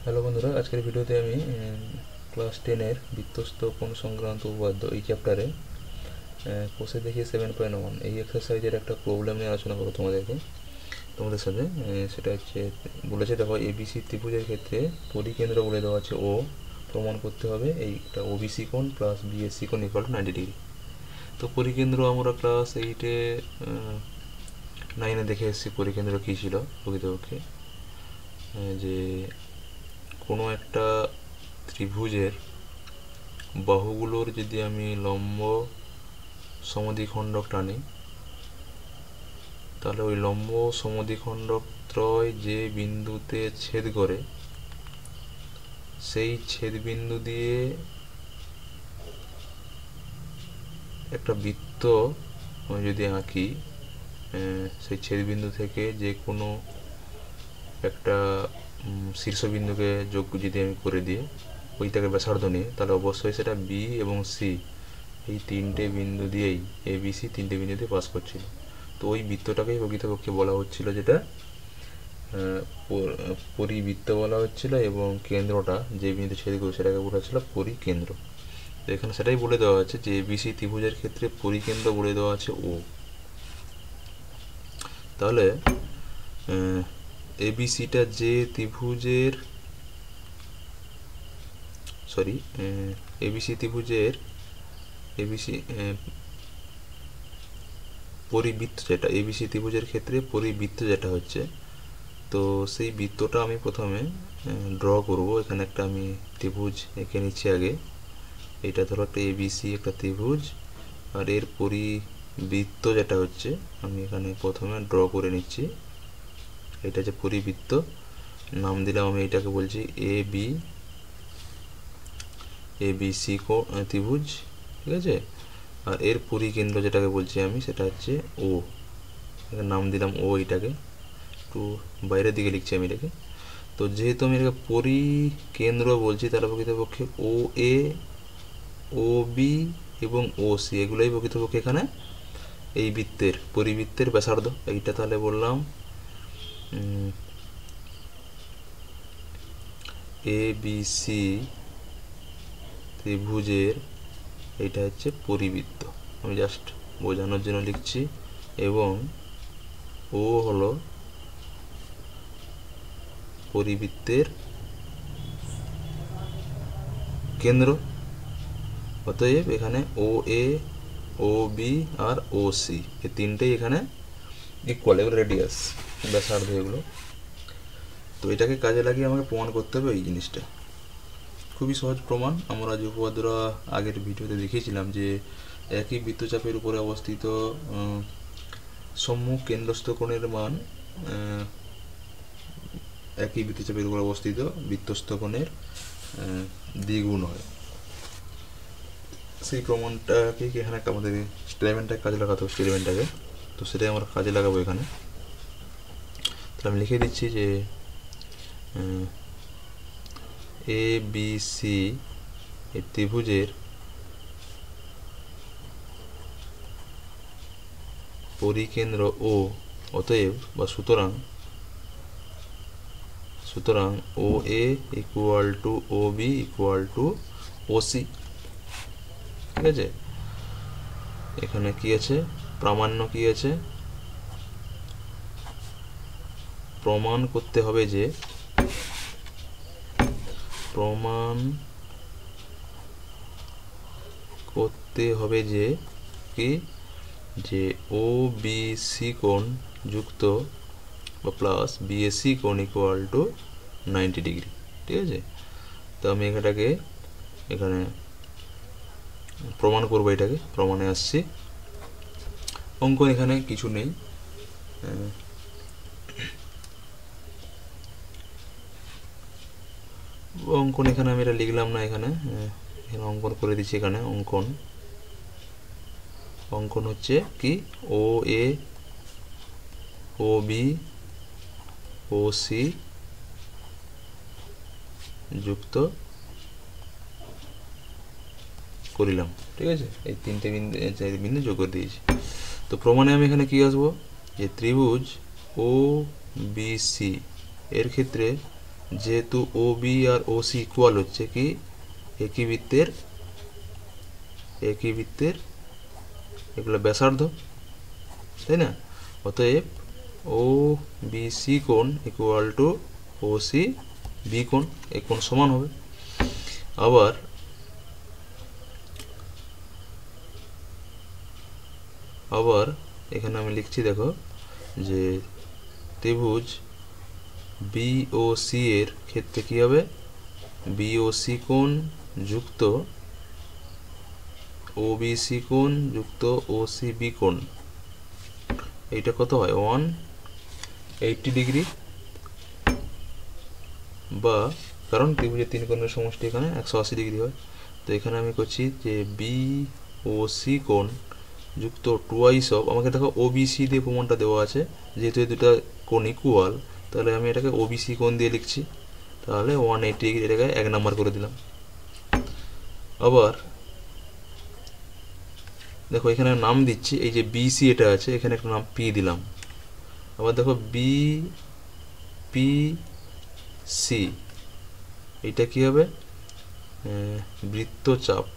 Hello বন্ধুরা, আজকের ভিডিওতে আমি ক্লাস 10-এর বৃত্তস্থ কোণ সংক্রান্ত উপপাদ্য এই চ্যাপ্টারে কোষে দেখিয়ে 7.1 এই এক্সারসাইজের একটা প্রবলেম নিয়ে আলোচনা করবো তোমাদের সাথে। সেটা হচ্ছে বলেছে, দেখো এবিসি ত্রিভুজের ক্ষেত্রে পরিকেন্দ্র বলে দেওয়া আছে ও, প্রমাণ করতে হবে এইটা ওবিসি কোণ প্লাস বিএসসি কোণ ইকুয়াল টু 90 ডিগ্রি। তো পরিকেন্দ্র আমরা ক্লাস 8-এ 9-এ দেখে এসেছি পরিকেন্দ্র কী ছিল প্রকৃতপক্ষে। যে কোনো একটা ত্রিভুজের বাহুগুলোর যদি আমি লম্ব সমদ্বিখণ্ডক টানি, তাহলে ওই লম্ব সমদ্বিখণ্ডক ত্রয় যে বিন্দুতে ছেদ করে সেই ছেদ বিন্দু দিয়ে একটা বৃত্ত যদি আঁকি, সেই ছেদ বিন্দু থেকে যে কোনো একটা শীর্ষবিন্দুকে যোগ যদি আমি করে দিই ওইটাকে ব্যাসার্ধ নিয়ে, তাহলে অবশ্যই সেটা বি এবং সি এই তিনটে বিন্দু দিয়েই এবিসি তিনটে বিন্দু দিয়ে পাস করছিল। তো ওই বৃত্তটাকেই প্রকৃতপক্ষে বলা হচ্ছিল, যেটা পরিবৃত্ত বলা হচ্ছিল, এবং কেন্দ্রটা যে বিন্দু ছেদ করে সেটাকে বলা হচ্ছিল পরিকেন্দ্র। তো এখানে সেটাই বলে দেওয়া আছে যে এবিসি ত্রিভুজের ক্ষেত্রে পরিকেন্দ্র বলে দেওয়া আছে ও। তাহলে এবিসিটা যে ত্রিভুজের এবিসি ত্রিভুজের এবিসি পরিবৃত্ত, যেটা এবিসি ত্রিভুজের ক্ষেত্রে পরিবৃত্ত যেটা হচ্ছে, তো সেই বৃত্তটা আমি প্রথমে ড্র করব। এখানে একটা আমি ত্রিভুজ এঁকে নিচ্ছি আগে। এটা ধরো একটা এবিসি একটা ত্রিভুজ, আর এর পরিবৃত্ত যেটা হচ্ছে আমি এখানে প্রথমে ড্র করে নিচ্ছি। এটা যে পরিবৃত্ত, নাম দিলাম আমি, এটাকে বলছি এবিসি ত্রিভুজ, ঠিক আছে। আর এর পরিকেন্দ্র যেটাকে বলছি আমি সেটা হচ্ছে ও, নাম দিলাম ও। এটাকে একটু বাইরের দিকে লিখছি আমি এটাকে। তো যেহেতু আমি এটাকে পরিকেন্দ্র বলছি, তাহলে প্রকৃতপক্ষে ও এ, ও বি এবং ও সি এগুলোই প্রকৃতপক্ষে এখানে এই বৃত্তের পরিবৃত্তের ব্যাসার্ধ। এইটা তাহলে বললাম এ বি সি ত্রিভুজের এইটা হচ্ছে পরিবৃত্ত, আমি জাস্ট বোঝানোর জন্য লিখছি। এবং ও হলো পরিবৃত্তের কেন্দ্র। অতএব এখানে ও এ, ও বি আর ও সি এই তিনটেই এখানে ইকুয়াল, এগুলো রেডিয়াস, ব্যাসার্ধ এগুলো। তো এটাকে কাজে লাগিয়ে আমাকে প্রমাণ করতে হবে এই জিনিসটা। খুবই সহজ প্রমাণ। আমরা যে উপপাদ্যটা আগের ভিডিওতে দেখিয়েছিলাম, যে একই বৃত্তচাপের উপরে অবস্থিত সম্মুখ কেন্দ্রস্থ কোণের মান একই বৃত্তচাপের উপর অবস্থিত বৃত্তস্থ কোণের দ্বিগুণ হয়। সেই প্রমাণটাকে এখানে একটা আমাদের এলিমেন্টটাকে কাজে লাগাতে হবে, এলিমেন্টটাকে। তো সেটাই আমরা কাজে লাগাবো এখানে। তাহলে আমি লিখে দিচ্ছি যে এ বি সি এই ত্রিভুজের পরিকেন্দ্র ও, অতএব বা সুতরাং O A equal to O B equal to O C, ঠিক আছে। এখানে কি আছে, প্রামাণ্য কি আছে, প্রমাণ করতে হবে যে কি, যে ও বি সি কোণ যুক্ত বা প্লাস বিএসসি কোণ ইকুয়াল টু 90 ডিগ্রি, ঠিক আছে। তো আমি এখানে প্রমাণ করবো, এটাকে প্রমাণে আসছি। অঙ্কন এখানে কিছু নেই, অঙ্কন এখানে আমি এটা লিখলাম না, এখানে অঙ্কন করে দিচ্ছি। এখানে অঙ্কন হচ্ছে কি, ও এ, ও বি, ও সি যুক্ত করিলাম, ঠিক আছে। এই তিনটে বিন্দু যোগ করে দিয়েছি। তো প্রমাণে আমি এখানে কি আসবো, যে ত্রিভুজ ও বি সি এর ক্ষেত্রে যেহেতু ও বি আর ও সি ইকুয়াল হচ্ছে কি একই বৃত্তের এগুলো ব্যাসার্ধ, তাই না? অতএব ও বি সি কোণ equal to O C B কোণ, এই কোণ সমান হবে। আবার এখানে আমি লিখছি, দেখো যে ত্রিভুজ বিওসি এর ক্ষেত্রে কি হবে, বিওসি কোণ যুক্ত ওবিসি কোণ যুক্ত ওসিবি কোণ, এইটা কত হয় 180 ডিগ্রি, বা কারণ ত্রিভুজের তিন কোণের সমষ্টি এখানে 180 ডিগ্রি হয়। তো এখানে আমি করছি যে বিওসি কোণ যুক্ত টুয়াইস অফ, আমাকে দেখো ওবিসি দিয়ে প্রমাণটা দেওয়া আছে, যেহেতু এই দুটা কোণ ইকুয়াল তাহলে আমি এটাকে ওবিসি কোণ দিয়ে লিখছি, তাহলে 180 ডিগ্রি এটাকে 1 নাম্বার করে দিলাম। আবার দেখো এখানে নাম দিচ্ছি, এই যে বিসি এটা আছে এখানে একটা নাম পি দিলাম। আবার দেখো বি পি সি, এইটা কি হবে, বৃত্তচাপ,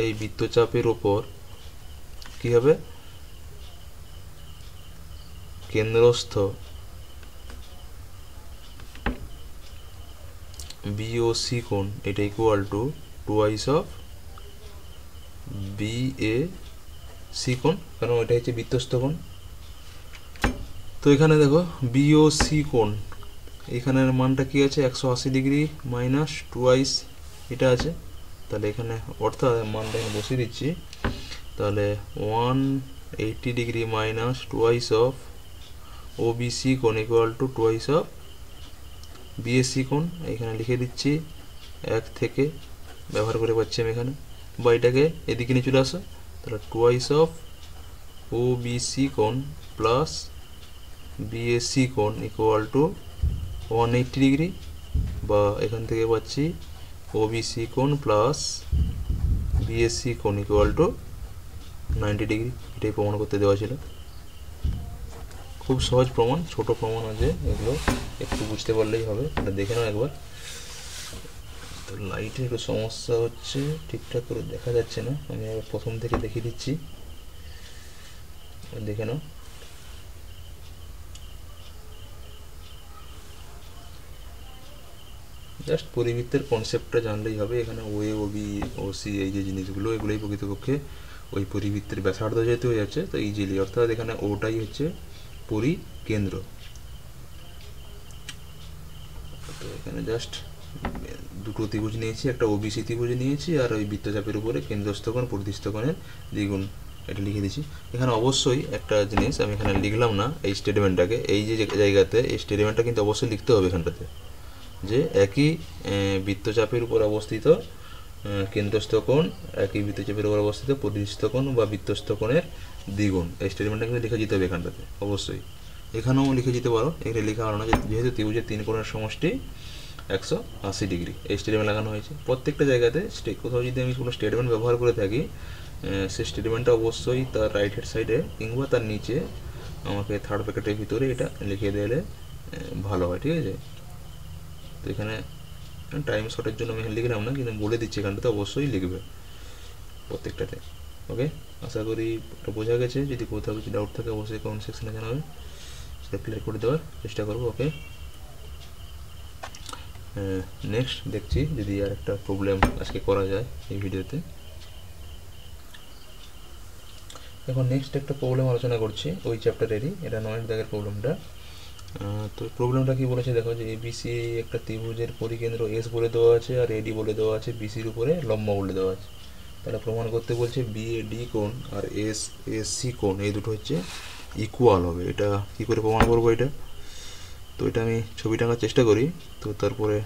এই বৃত্তচাপের ওপর কি হবে, কেন্দ্রস্থ বিওসি কোণ এটা equal to twice of BAC কোণ, কারণ এটা হচ্ছে বৃত্তস্থ কোণ। তো এখানে দেখো বিওসি কোণ এখানের মানটা কি আছে, 180 ডিগ্রি মাইনাস টুয়াইস এটা আছে, তাহলে এখানে অর্থাৎ মানটা এখানে বসিয়ে দিচ্ছি, তাহলে 180 degree minus twice of OBC কোণ equal to twice of BSC কোণ, এখানে লিখে দিচ্ছি 1 থেকে ব্যবহার করে পাচ্ছি আমি এখানে, বা এটাকে এদিকে নিয়ে চলে আসো, তাহলে টুয়াইস অফ ওবিসি কোণ প্লাস বিএসসি কোণ ইকুয়াল টু 180 ডিগ্রি, বা এখান থেকে পাচ্ছি ওবিসি কোণ প্লাস বিএসসি কোণ ইকুয়াল টু 90 ডিগ্রি, এটাই প্রমাণ করতে দেওয়া ছিল। খুব সহজ প্রমাণ, ছোট প্রমাণ আছে, এগুলো একটু বুঝতে পারলেই হবে। এটা দেখে নাও একবার। তো লাইটের একটু সমস্যা হচ্ছে, ঠিকঠাক করে দেখা যাচ্ছে না, আমি আবার প্রথম থেকে দেখিয়ে দিচ্ছি, দেখে নাও। জাস্ট পরিবৃত্তের কনসেপ্টটা জানলেই হবে। এখানে ও এ ও বি ও সি এই যে জিনিসগুলো এগুলোই প্রকৃতপক্ষে ওই পরিবৃত্তের ব্যাসার্ধ যেহেতু হয়ে যাচ্ছে তো ইজিলি, অর্থাৎ এখানে ওটাই হচ্ছে পরিকেন্দ্র। তো এখানে জাস্ট দুটো ত্রিভুজ নিয়েছি, একটা ওবিসি ত্রিভুজ নিয়েছি, আর ওই বৃত্তচাপের উপরে কেন্দ্রস্থ কোণ পরিধিস্থ কোণের দ্বিগুণ এটা লিখে দিচ্ছি। এখানে অবশ্যই একটা জিনিস আমি এখানে লিখলাম না, এই স্টেটমেন্টটাকে, এই যে জায়গাতে এই স্টেটমেন্টটা কিন্তু অবশ্যই লিখতে হবে এখানটাতে, যে একই বৃত্তচাপের উপর অবস্থিত কেন্দ্রস্থ কোণ একই বৃত্তচাপের উপর অবস্থিত পরিধিস্থ কোণ বা বৃত্তস্থ কোণের দ্বিগুণ, এই স্টেটমেন্টটা কিন্তু লিখে যেতে হবে এখানটাতে অবশ্যই। এখানেও লিখে যেতে পারো, এখানে লেখা হলো না, যেহেতু ত্রিভুজের তিন কোণের সমষ্টি 180 ডিগ্রি এই স্টেটমেন্ট লাগানো হয়েছে। প্রত্যেকটা জায়গাতে কোথাও যদি আমি কোনো স্টেটমেন্ট ব্যবহার করে থাকি, সেই স্টেটমেন্টটা অবশ্যই তার রাইট হ্যান্ড সাইডে কিংবা তার নিচে আমাকে থার্ড ব্র্যাকেটের ভিতরে এটা লিখে দিলে ভালো হয়, ঠিক আছে? তো এখানে টাইম শর্টের জন্য আমি এখানে লিখলাম না, কিন্তু বলে দিচ্ছি এখানটাতে অবশ্যই লিখবে প্রত্যেকটাতে। ওকে, আশা করি এটা বোঝা গেছে। যদি কোথাও কিছু ডাউট থাকে অবশ্যই কমেন্ট সেকশনে জানাবে, সেটা ক্লিয়ার করে দেওয়ার চেষ্টা করবো। ওকে, নেক্সট দেখছি যদি আর একটা প্রবলেম আজকে করা যায় এই ভিডিওতে। এখন নেক্সট একটা প্রবলেম আলোচনা করছি ওই চ্যাপ্টারেরই, এটা 9 দাগের প্রবলেমটা। তো প্রবলেমটা কি বলেছে দেখো, যে এবিসি একটা ত্রিভুজের পরিকেন্দ্র এস বলে দেওয়া আছে, আর এডি বলে দেওয়া আছে, বিসির উপরে লম্ব বলে দেওয়া আছে। তাহলে প্রমাণ করতে বলছে বিএডি কোণ আর এসসি কোণ এই দুটো হচ্ছে ইকুয়াল হবে। এটা কি করে প্রমাণ করবো এটা? তো এটা আমি ছবিটা আঁকার চেষ্টা করি, তো তারপরে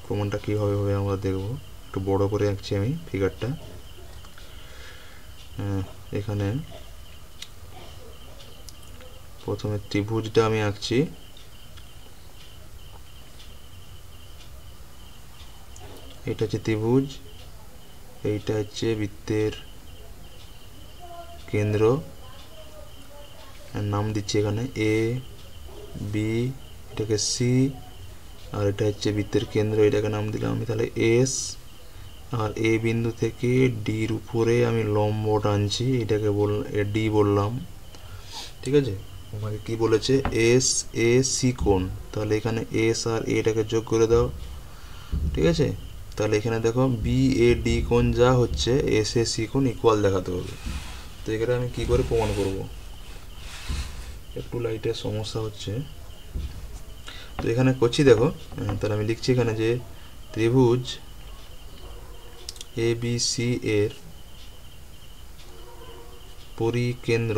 প্রমাণটা কীভাবে হবে আমরা দেখব। একটু বড় করে আঁকছি আমি ফিগারটা। এখানে প্রথমে ত্রিভুজটা আমি আঁকছি, এটা হচ্ছে ত্রিভুজ, এইটা হচ্ছে বৃত্তের কেন্দ্র, নাম দিচ্ছি এখানে এ বি এটাকে সি, আর এটা হচ্ছে বৃত্তের কেন্দ্র, এটাকে নাম দিলাম আমি তাহলে এস। আর এ বিন্দু থেকে ডির উপরে আমি লম্ব টানছি, এটাকে ডি বললাম। ঠিক আছে, আমাকে কি বলেছে, এস এ সি কোণ, তাহলে এখানে এস আর এটাকে যোগ করে দাও। ঠিক আছে, তাহলে এখানে দেখো বি এ ডি কোণ যা হচ্ছে এস এ সি কোণ ইকুয়াল দেখাতে হবে। তো এখানে আমি কি করে প্রমাণ করব, একটু লাইটের সমস্যা হচ্ছে, তো এখানে করছি দেখো। তাহলে আমি লিখছি এখানে যে ত্রিভুজ এ বি সি এর পরিকেন্দ্র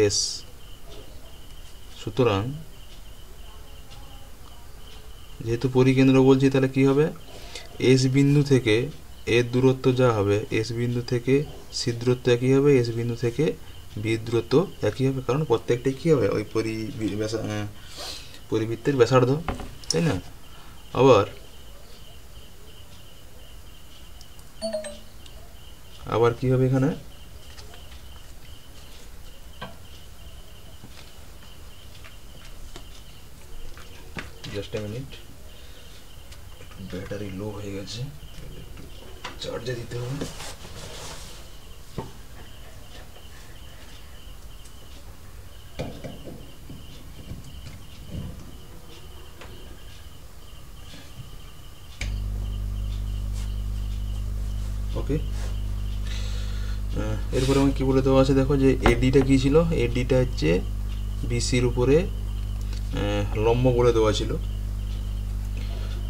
এস, সুতরাং যেহেতু পরিকেন্দ্র বলছি তাহলে কি হবে, এস বিন্দু থেকে এর দূরত্ব যা হবে, এস বিন্দু থেকে সি দূরত্ব একই হবে, এস বিন্দু থেকে বি দূরত্ব একই হবে, কারণ প্রত্যেকটাই কী হবে ওই পরিবৃত্তের ব্যাসার্ধ, তাই না। আবার কি হবে এখানে, জাস্ট এ মিনিট, ব্যাটারি লো হয়ে গেছে, একটু চার্জে দিতে হবে। ওকে, এরপরে আমি কি বলে দেওয়া আছে দেখো, যে এডিটা কি ছিল, এডিটা হচ্ছে বিসির উপরে লম্ব বলে দেওয়া ছিল।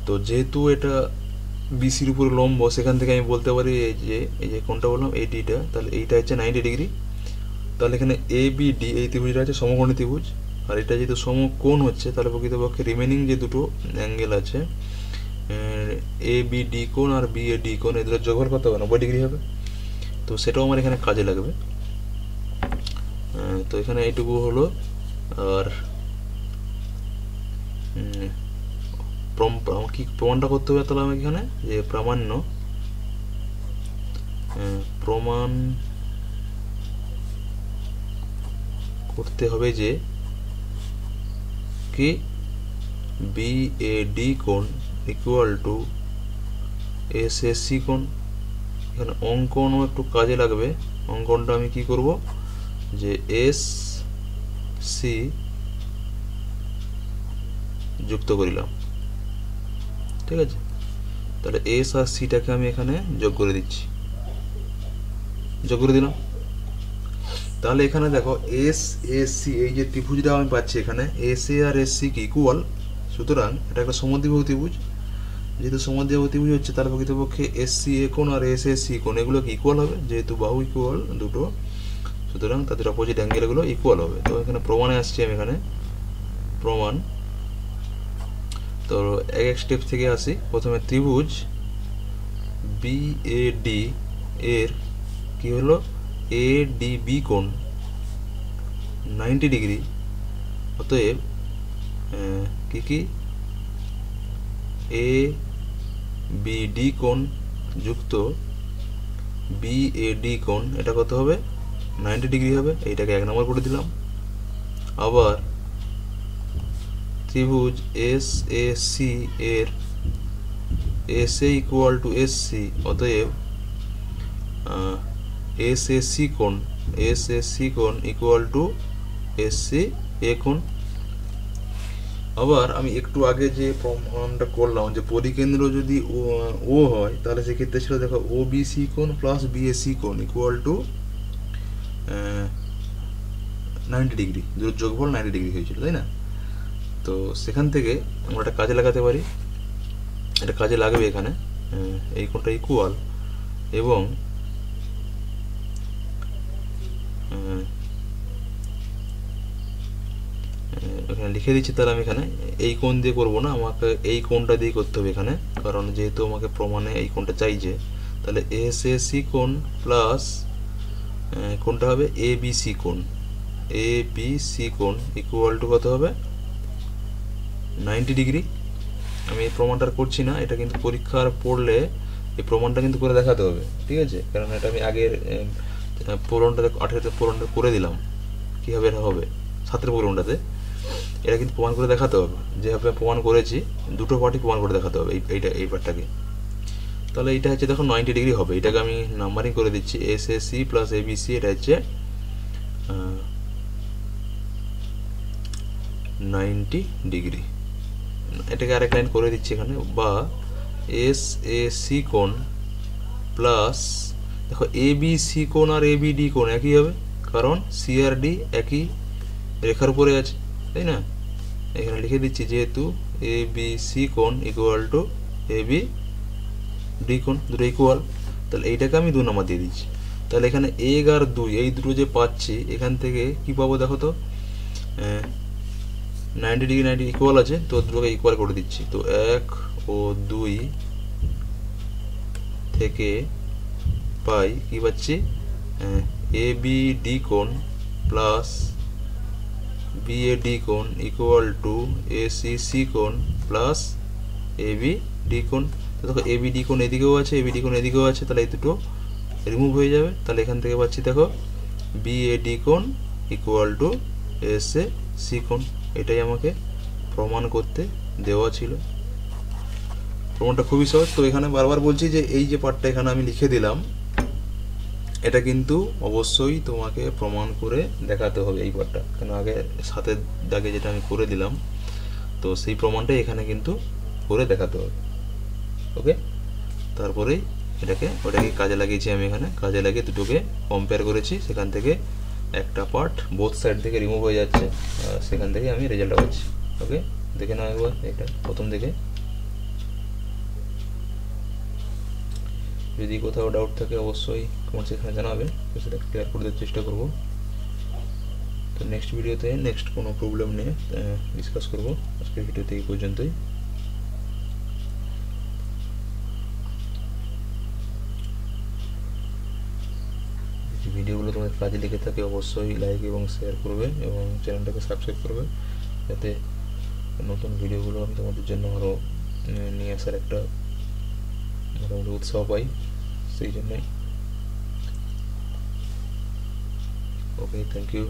তো যেহেতু এটা বিসির উপরে লম্ব, সেখান থেকে আমি বলতে পারি এই যে কোনটা বললাম এডিটা, তাহলে এইটা হচ্ছে 90 ডিগ্রি। তাহলে এখানে এ বি ডি এই ত্রিভুজটা হচ্ছে সমকোণী ত্রিভুজ, আর এটা যেহেতু সমকোণ হচ্ছে তাহলে প্রকৃতপক্ষে রিমেনিং যে দুটো অ্যাঙ্গেল আছে, এ বি ডি কোণ আর বি এ ডি কোণ, এদের যোগফল কত হবে, 90 ডিগ্রি হবে। তো সেটাও আমার এখানে কাজে লাগবে। তো এখানে এইটুকু হলো। আর কি প্রমাণটা করতে হবে তাহলে আমি এখানে, যে প্রমাণ করতে হবে যে কি বি এ ডি কোণ equal to S A C কোণ। এখানে অঙ্কনও একটু কাজে লাগবে, অঙ্কনটা আমি কি করব, যে এস সি যুক্ত করিলাম। ঠিক আছে, তাহলে এস আর সিটাকে আমি এখানে যোগ করে দিচ্ছি, যোগ করে দিলাম। তাহলে এখানে দেখো এস এস সি এই যে ত্রিভুজটা আমি পাচ্ছি এখানে, এস এ আর এস সি কি ইকুয়াল, সুতরাং এটা একটা সমদ্বিবাহু ত্রিভুজ। যেহেতু সমদ্বিবাহু ত্রিভুজ হচ্ছে তার প্রকৃতপক্ষে এস সি এ কোণ আর এস এস সি কোণ এগুলো কি ইকুয়াল হবে, যেহেতু বাহু ইকুয়াল দুটো, সুতরাং তাদের অপোজিট অ্যাঙ্গেলগুলো ইকুয়াল হবে। তো এখানে প্রমাণে আসছি আমি, এখানে প্রমাণ। তো এক স্টেপ থেকে আসি, প্রথমে ত্রিভুজ বি এ ডি এর কি হলো, এ ডি বি কোণ 90 ডিগ্রি, অতএব কি এ বি ডি কোণ যুক্ত বি এ ডি কোণ, এটা কত হবে, 90 ডিগ্রি হবে। এইটাকে 1 নম্বর করে দিলাম। আবার ত্রিভুজ এস এ সি এর S A equal to S C, অতএব এস এ সি কোণ equal to S C A কোণ। আবার আমি একটু আগে যে প্রমাণটা করলাম, যে পরিকেন্দ্র যদি ও হয় তাহলে সেক্ষেত্রে ছিল দেখো ও বি সি কোণ প্লাস বি এ সি কোণ ইকুয়াল টু 90 ডিগ্রি, দুটোর যোগফল 90 ডিগ্রি হয়েছিল, তাই না। তো সেখান থেকে আমরা এটা কাজে লাগাতে পারি, এটা কাজে লাগবে এখানে, এই কোণটা ইকুয়াল, এবং এখানে লিখে দিচ্ছি। তাহলে আমি এখানে এই কোণ দিয়ে করবো না, আমাকে এই কোণটা দিয়ে করতে হবে এখানে, কারণ যেহেতু আমাকে প্রমাণে এই কোণটা চাইছে। তাহলে এস এ সি কোণ প্লাস কোণটা হবে এ বি সি কোণ, এ বি সি কোণ ইকুয়াল টু কত হবে, 90 ডিগ্রি। আমি এই প্রমাণটা করছি না, এটা কিন্তু পরীক্ষার পড়লে এই প্রমাণটা কিন্তু করে দেখাতে হবে, ঠিক আছে, কারণ এটা আমি আগের পূরণটা 18 পূরণটা করে দিলাম, কীভাবে এটা হবে 7 পূরণটাতে। এটা কিন্তু প্রমাণ করে দেখাতে হবে, যেভাবে প্রমাণ করেছি দুটো পার্টই প্রমাণ করে দেখাতে হবে এই পার্টটাকে। তাহলে এইটা হচ্ছে দেখো 90 ডিগ্রি হবে, এটাকে আমি নাম্বারিং করে দিচ্ছি SAC প্লাস ABC, এটা হচ্ছে 90 ডিগ্রি। এটাকে আরেক লাইন করে দিচ্ছি এখানে, বা SAC কোণ প্লাস, দেখো ABC কোণ আর ABD কোণ একই হবে, কারণ সি আর ডি একই রেখার উপরে আছে, তাই না? এখানে লিখে দিচ্ছি যেহেতু ABC কোণ ইকুয়াল টু ABD কোণ, দুটো ইকুয়াল, তাহলে এইটাকে আমি 2 নম্বর দিয়ে দিচ্ছি। তাহলে এখানে 1 আর 2 এই দুটো যে পাচ্ছি, এখান থেকে কি পাবো দেখো তো, 90 ডিগ্রি 90 ইকুয়াল আছে, তো দুটোকে ইকুয়াল করে দিচ্ছি। তো 1 ও 2 থেকে পাই কি পাচ্ছি, ABD কোণ প্লাস BAD কোণ ইকুয়াল টু ACC কোণ প্লাস ABD কোণ। তো দেখো ABD কোণ এদিকেও আছে, ABD কোণ এদিকেও আছে, তাহলে এই দুটো রিমুভ হয়ে যাবে। তাহলে এখান থেকে পাচ্ছি দেখো BAD কোণ ইকুয়াল টু AC কোণ। এটাই আমাকে প্রমাণ করতে দেওয়া ছিল। প্রমাণটা খুবই সহজ। তো এখানে বারবার বলছি যে এই যে পার্টটা এখানে আমি লিখে দিলাম, এটা কিন্তু অবশ্যই তোমাকে প্রমাণ করে দেখাতে হবে এই পার্টটা, কেন আগে সাথের দাগে যেটা আমি করে দিলাম, তো সেই প্রমাণটাই এখানে কিন্তু করে দেখাতে হবে। ওকে, তারপরেই ওটাকে কাজে লাগিয়েছি আমি, এখানে কাজে লাগিয়ে দুটোকে কম্পেয়ার করেছি, সেখান থেকে একটা পার্ট বোথ সাইড থেকে রিমুভ হয়ে যাচ্ছে, সেখান থেকে আমি রেজাল্টটা পাচ্ছি। ওকে, দেখে নাও একবার এটা প্রথম থেকে। যদি কোথাও ডাউট থাকে অবশ্যই কমেন্ট সেকশনে জানাবে, তো সেটা ক্লিয়ার করে দেওয়ার চেষ্টা করব। তো নেক্সট ভিডিওতে নেক্সট কোনো প্রবলেম নিয়ে ডিসকাস করব। আজকের ভিডিওতে এই পর্যন্তই। যদি ভিডিওগুলো তোমাদের কাজে লেগে থাকে অবশ্যই লাইক এবং শেয়ার করবে এবং চ্যানেলটাকে সাবস্ক্রাইব করবে, যাতে নতুন ভিডিওগুলো আমি তোমাদের জন্য আরও নিয়ে আসার একটা মোটামুটি উৎসাহ পাই, সেই জন্যই। ওকে, থ্যাংক ইউ।